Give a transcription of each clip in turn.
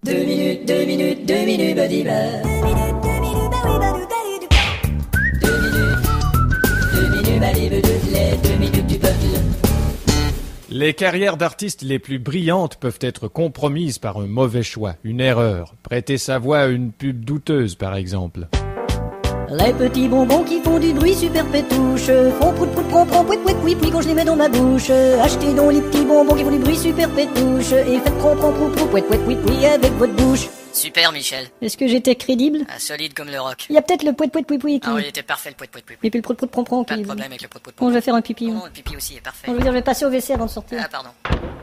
2 minutes, 2 minutes, 2 minutes, badiba. 2 minutes, 2 minutes, badiba, 2 minutes du peuple. Les carrières d'artistes les plus brillantes peuvent être compromises par un mauvais choix, une erreur. Prêter sa voix à une pub douteuse, par exemple. Les petits bonbons qui font du bruit super pétouche font prout prout prom prom pouit pouit pouit puis quand je les mets dans ma bouche. Achetez donc les petits bonbons qui font du bruit super pétouche et faites prom prom prout prout pouit pouit pouit pouit avec votre bouche. Super, Michel. Est-ce que j'étais crédible? Ah, solide comme le rock. Il y a peut-être le pouit pouit pouit pouit qui... Ah oui, il était parfait le poit poit poit. Et puis le prout prout prom prom Pas qui... de problème avec le poit poit Bon, je poit. vais faire un pipi. Non, le pipi aussi est parfait. Bon, je veux dire, je vais passer au WC avant de sortir. Ah, pardon.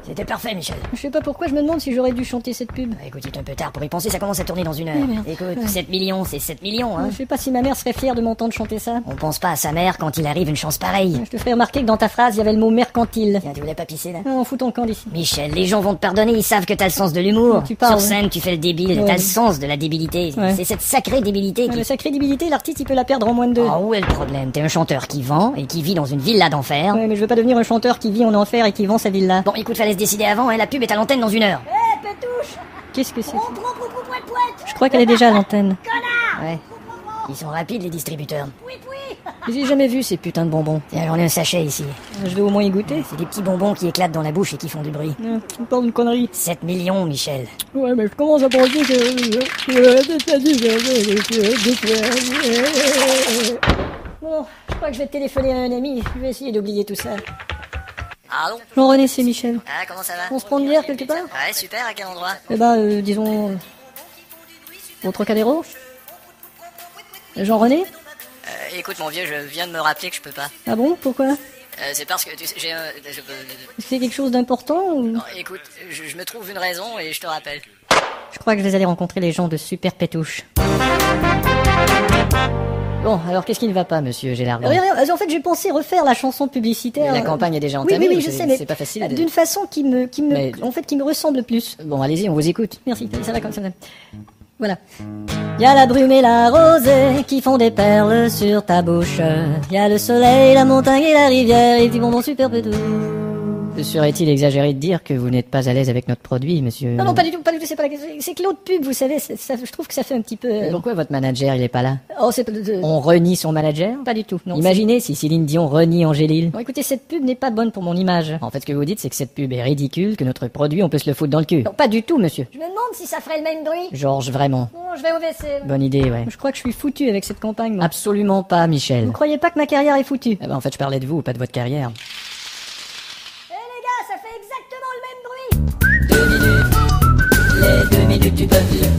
C'était parfait, Michel. Je sais pas pourquoi, je me demande si j'aurais dû chanter cette pub. Écoute, il est un peu tard pour y penser, ça commence à tourner dans 1 heure. Eh merde. Écoute, Ouais. 7 millions, c'est 7 millions, hein. Je sais pas si ma mère serait fière de m'entendre chanter ça. On pense pas à sa mère quand il arrive une chance pareille. Je te ferai remarquer que dans ta phrase, il y avait le mot mercantile. Tiens, tu voulais pas pisser, là? Ah, on fout ton camp d'ici. Michel, les gens vont te pardonner, ils savent que t'as le sens de l'humour. Tu parles, Sur scène, tu fais le débile, Ouais. t'as le sens de la débilité. Ouais. C'est cette sacrée débilité Mais qui... sa crédibilité, l'artiste, il peut la perdre en moins de 2. Oh, où est le problème? T'es un chanteur qui vend et qui vit dans une villa d'enfer. Ouais, mais je veux pas devenir un chanteur qui vit en enfer et qui vend sa villa. Bon, écoute, fallait se décider avant, hein, la pub est à l'antenne dans 1 heure. Qu'est-ce que c'est? Je crois qu'elle est déjà à l'antenne. Ouais. Ils sont rapides, les distributeurs. J'ai jamais vu ces putains de bonbons. Tiens, j'en ai un sachet ici. Je vais au moins y goûter. C'est des petits bonbons qui éclatent dans la bouche et qui font du bruit. Tu me parles d'une connerie. 7 millions, Michel. Ouais, mais je commence à penser que... Bon, je crois que je vais téléphoner à un ami. Je vais essayer d'oublier tout ça. Allô? Jean-René, c'est Michel. Ah, comment ça va? On se prend une bière quelque part? Ouais, super, à quel endroit? Eh ben, disons... Au Trocadéro? Jean-René? Écoute, mon vieux, je viens de me rappeler que je peux pas. Ah bon? Pourquoi? C'est parce que, tu sais, j'ai un... Est-ce que c'est quelque chose d'important ou... Non, écoute, je me trouve une raison et je te rappelle. Je crois que je vais aller rencontrer les gens de Super Pétouche. Bon, alors qu'est-ce qui ne va pas, monsieur Gélargon? Rien, rien. En fait, j'ai pensé refaire la chanson publicitaire. La campagne est déjà Oui, entamée. oui, je sais, mais c'est pas facile. d'une façon qui me, Mais- en fait, qui me ressemble plus. Bon, allez-y, on vous écoute. Merci, ça va comme ça. Voilà. Y a la brume et la rosée qui font des perles sur ta bouche. Y a le soleil, la montagne et la rivière et puis bonbon super pétou. Serait-il exagéré de dire que vous n'êtes pas à l'aise avec notre produit, monsieur? Non, non, pas du tout, c'est pas la question. C'est que l'autre pub, vous savez, je trouve que ça fait un petit peu... Mais pourquoi votre manager, il est pas là? Oh, c'est On renie son manager? pas du tout, non. Imaginez si Céline Dion renie Angélil. Bon, écoutez, cette pub n'est pas bonne pour mon image. En fait, ce que vous dites, c'est que cette pub est ridicule, que notre produit, on peut se le foutre dans le cul. Non, pas du tout, monsieur. Je me demande si ça ferait le même bruit. Georges, vraiment. Bon, je vais au WC. Bonne idée, ouais. Je crois que je suis foutu avec cette campagne, moi. Absolument pas, Michel. Vous croyez pas que ma carrière est foutue? Eh ben, en fait, je parlais de vous, pas de votre carrière. Eh les gars, ça fait exactement le même bruit! 2 minutes, les 2 minutes du peuple.